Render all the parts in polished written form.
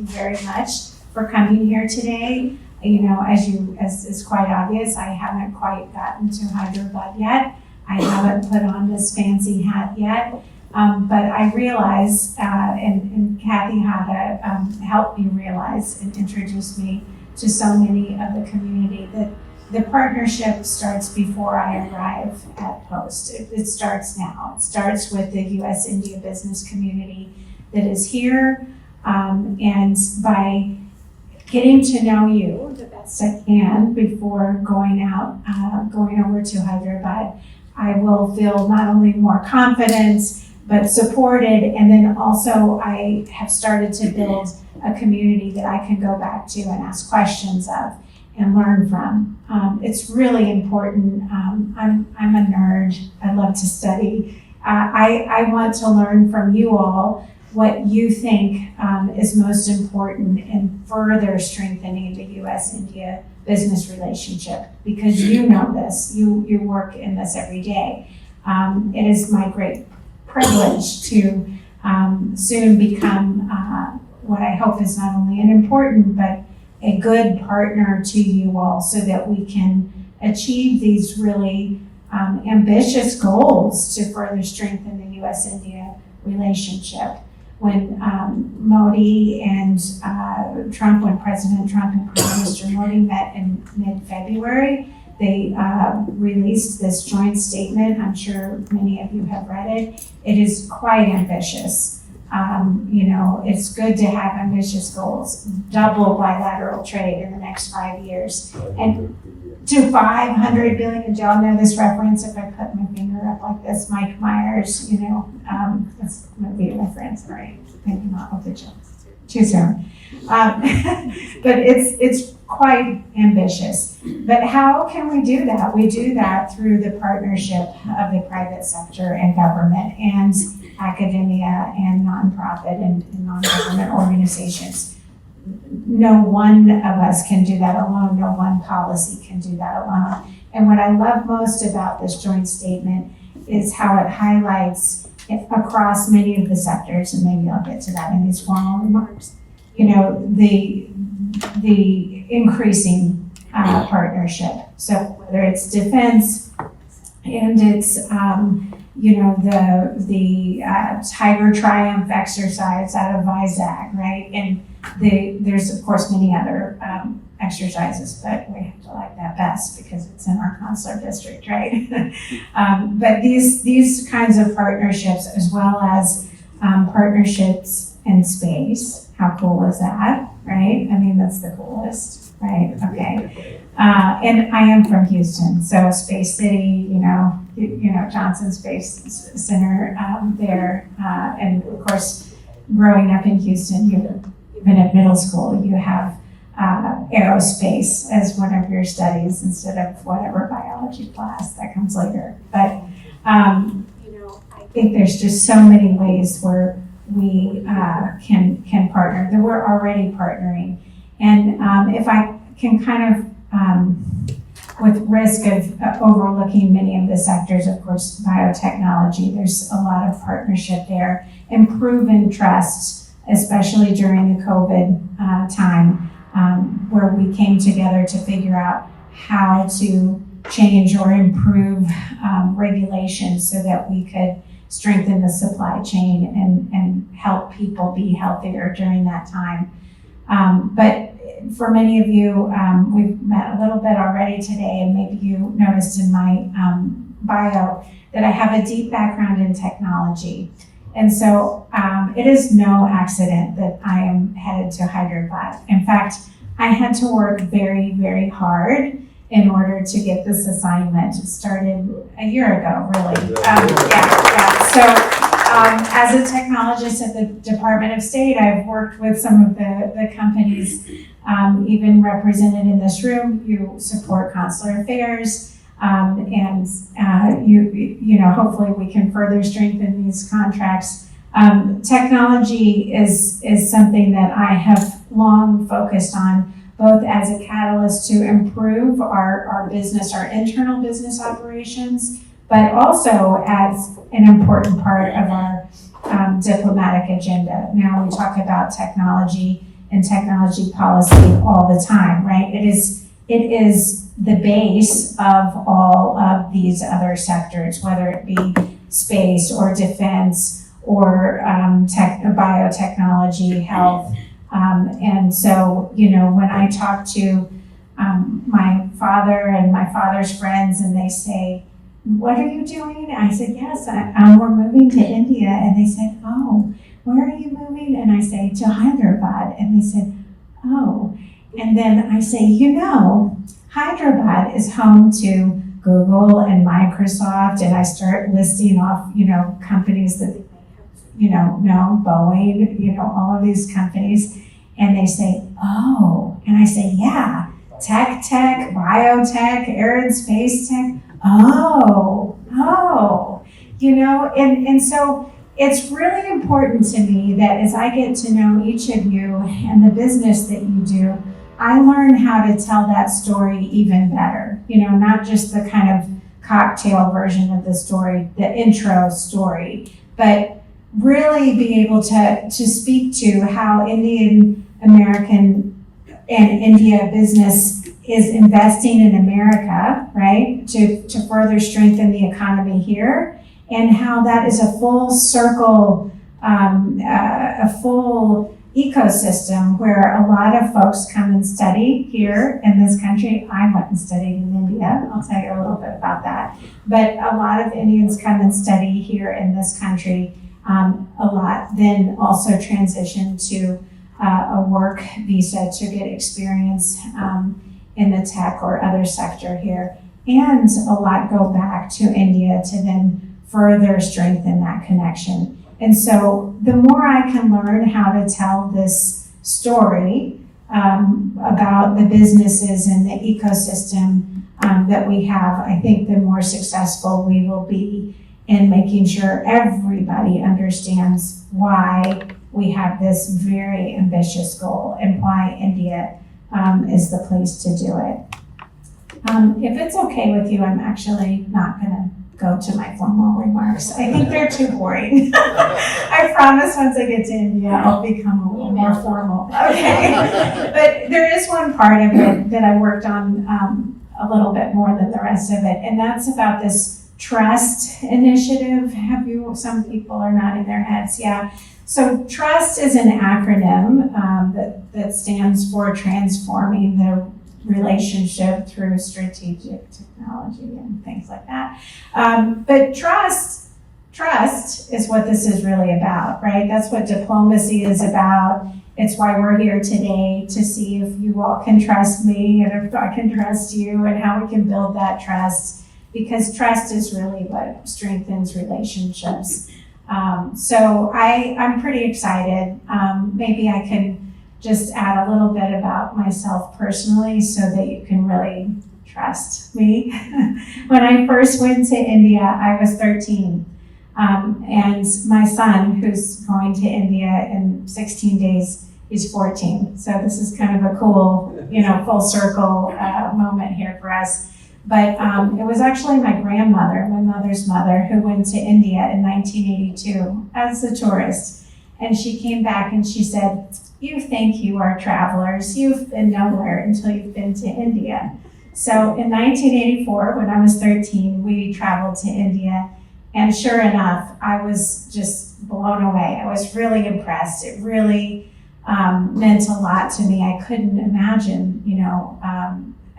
you very much for coming here today. You know, as is quite obvious, I haven't quite gotten to Hyderabad yet. I haven't put on this fancy hat yet. But I realize, and Kathy had to help me realize and introduce me to so many of the community, that the partnership starts before I arrive at Post. It starts now. It starts with the U.S.-India business community that is here, and by getting to know you the best I can before going over to Hyderabad, I will feel not only more confident, but supported, and then also I have started to build a community that I can go back to and ask questions of and learn from. It's really important. I'm a nerd. I love to study. I want to learn from you all what you think is most important in further strengthening the U.S.-India business relationship, because you know this. You work in this every day. It is my great privilege to soon become what I hope is not only an important but a good partner to you all, so that we can achieve these really ambitious goals to further strengthen the U.S.-India relationship. When Modi and when President Trump and Prime Minister Modi met in mid-February, they released this joint statement. I'm sure many of you have read it. It is quite ambitious. You know, it's good to have ambitious goals. Double bilateral trade in the next 5 years. And to 500 billion. Do y'all know this reference? If I put my finger up like this, Mike Myers, you know, that's a movie reference, right? Maybe not with the jokes. Too soon. But it's quite ambitious. But how can we do that? We do that through the partnership of the private sector and government and academia and nonprofit and non-government organizations. No one of us can do that alone. No one policy can do that alone. And what I love most about this joint statement is how it highlights across many of the sectors, and maybe I'll get to that in these formal remarks, you know, the increasing partnership. So whether it's defense and it's, you know, the Tiger Triumph exercise out of Vizag, right? And there's of course many other exercises, but we have to like that best because it's in our consular district, right? But these kinds of partnerships, as well as partnerships in space, how cool is that, right? I mean, that's the coolest, right? Okay. And I am from Houston, so Space City, you know, Johnson Space Center there, and of course, growing up in Houston, even at middle school, you have aerospace as one of your studies instead of whatever biology class that comes later. But you know, I think there's just so many ways where we can partner. That we're already partnering, and if I can kind of with risk of overlooking many of the sectors, of course, biotechnology, there's a lot of partnership there, and proven trust, especially during the COVID time, where we came together to figure out how to change or improve regulations so that we could strengthen the supply chain and help people be healthier during that time. But for many of you, we've met a little bit already today, and maybe you noticed in my bio that I have a deep background in technology. And so it is no accident that I am headed to Hyderabad. In fact, I had to work very, very hard in order to get this assignment. It started a year ago, really. So as a technologist at the Department of State, I've worked with some of the companies even represented in this room. You support consular affairs, and you know, hopefully we can further strengthen these contracts. Technology is something that I have long focused on, both as a catalyst to improve our business, our internal business operations, but also as an important part of our diplomatic agenda. Now we talk about technology and technology policy all the time, right? It is the base of all of these other sectors, whether it be space or defense or biotechnology, health. And so, when I talk to my father and my father's friends and they say, "What are you doing?" I said, "Yes, we're moving to India." And they said, "Oh, where are you moving?" And I say, "To Hyderabad." And they said, "Oh." And then I say, Hyderabad is home to Google and Microsoft. And I start listing off, companies that, Boeing, all of these companies. And they say, "Oh." And I say, "Yeah, tech, biotech, air and space tech. Oh. And so it's really important to me that as I get to know each of you and the business that you do, I learn how to tell that story even better. Not just the kind of cocktail version of the story, the intro story, but really be able to speak to how Indian American and India business is investing in America, right, to further strengthen the economy here, and how that is a full circle, a full ecosystem where a lot of folks come and study here in this country. I went and studied in India. I'll tell you a little bit about that. But a lot of Indians come and study here in this country. A lot then also transition to a work visa to get experience in the tech or other sector here. And a lot go back to India to then further strengthen that connection. And so the more I can learn how to tell this story about the businesses and the ecosystem that we have, I think the more successful we will be in making sure everybody understands why we have this very ambitious goal and why India is the place to do it. If it's okay with you, I'm actually not going to go to my formal remarks. I think they're too boring. I promise once I get to India, I'll become a little more formal. Okay. But there is one part of it that I worked on a little bit more than the rest of it, and that's about this trust initiative. Some people are nodding their heads, yeah. So trust is an acronym that stands for transforming the relationship through strategic technology and things like that. But trust is what this is really about, right? That's what diplomacy is about. It's why we're here today, to see if you all can trust me and if I can trust you and how we can build that trust, because trust is really what strengthens relationships. So I'm pretty excited. Maybe I can just add a little bit about myself personally so that you can really trust me. When I first went to India, I was 13. And my son, who's going to India in 16 days, he's 14. So this is kind of a cool, full circle moment here for us. But it was actually my grandmother, my mother's mother, who went to India in 1982 as a tourist. And she came back and she said, "You think you are travelers. You've been nowhere until you've been to India." So in 1984, when I was 13, we traveled to India. And sure enough, I was just blown away. I was really impressed. It really meant a lot to me. I couldn't imagine,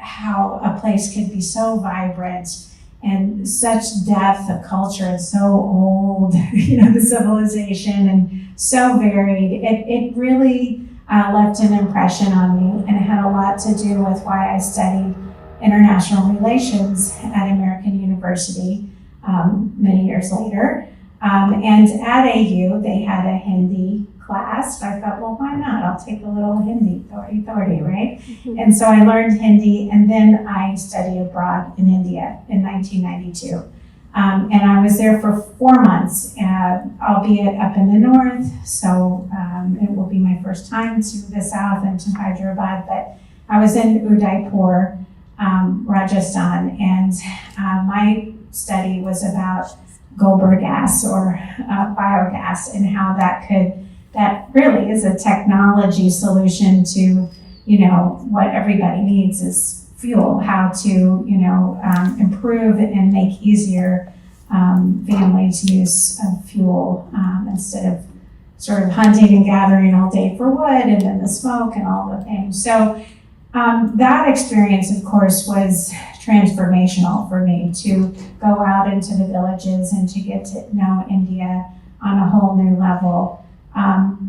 how a place could be so vibrant and such depth of culture and so old, the civilization, and so varied. It really left an impression on me, and it had a lot to do with why I studied international relations at American University many years later. And at AU, they had a Hindi class. So I thought, well, why not? I'll take a little Hindi, authority, right? And so I learned Hindi, and then I studied abroad in India in 1992. And I was there for 4 months, albeit up in the north. So it will be my first time to the south and to Hyderabad, but I was in Udaipur, Rajasthan, and my study was about gobar gas or biogas and how that could that really is a technology solution to, what everybody needs is fuel, how to, improve and make easier families' use of fuel instead of sort of hunting and gathering all day for wood and then the smoke and all the things. So that experience, of course, was transformational for me to go out into the villages and to get to know India on a whole new level.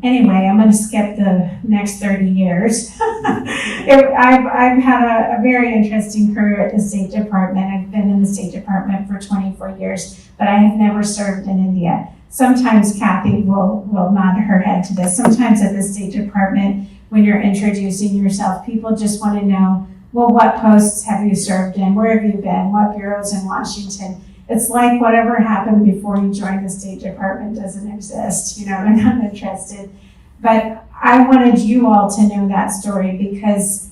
Anyway, I'm going to skip the next 30 years. I've had a very interesting career at the State Department. I've been in the State Department for 24 years, but I have never served in India. Sometimes Kathy will nod her head to this. Sometimes at the State Department, when you're introducing yourself, people just want to know, well, what posts have you served in? Where have you been? What bureaus in Washington? It's like whatever happened before you joined the State Department doesn't exist. They're not interested. But I wanted you all to know that story, because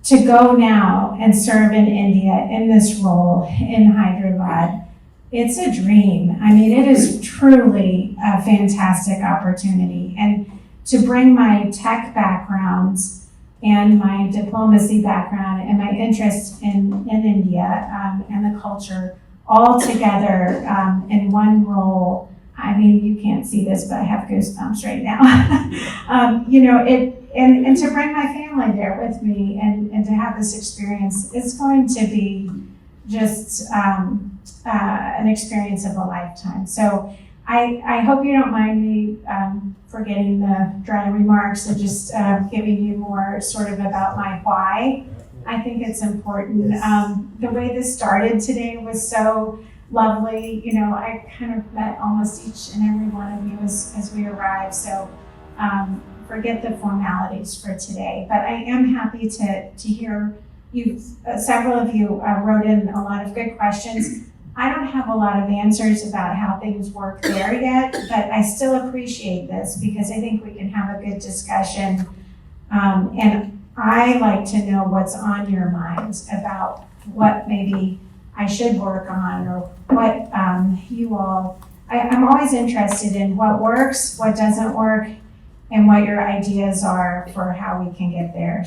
to go now and serve in India in this role in Hyderabad, it's a dream. I mean, it is truly a fantastic opportunity. And to bring my tech backgrounds and my diplomacy background and my interest in India and the culture all together in one role. I mean, you can't see this, but I have goosebumps right now. And to bring my family there with me and to have this experience, it's going to be just an experience of a lifetime. So I hope you don't mind me forgetting the dry remarks and just giving you more sort of about my why. I think it's important. The way this started today was so lovely. I kind of met almost each and every one of you as we arrived. So forget the formalities for today. But I am happy to hear you. Several of you wrote in a lot of good questions. I don't have a lot of answers about how things work there yet, but I still appreciate this because I think we can have a good discussion. And I like to know what's on your minds about what maybe I should work on, or what you all, I'm always interested in what works, what doesn't work, and what your ideas are for how we can get there.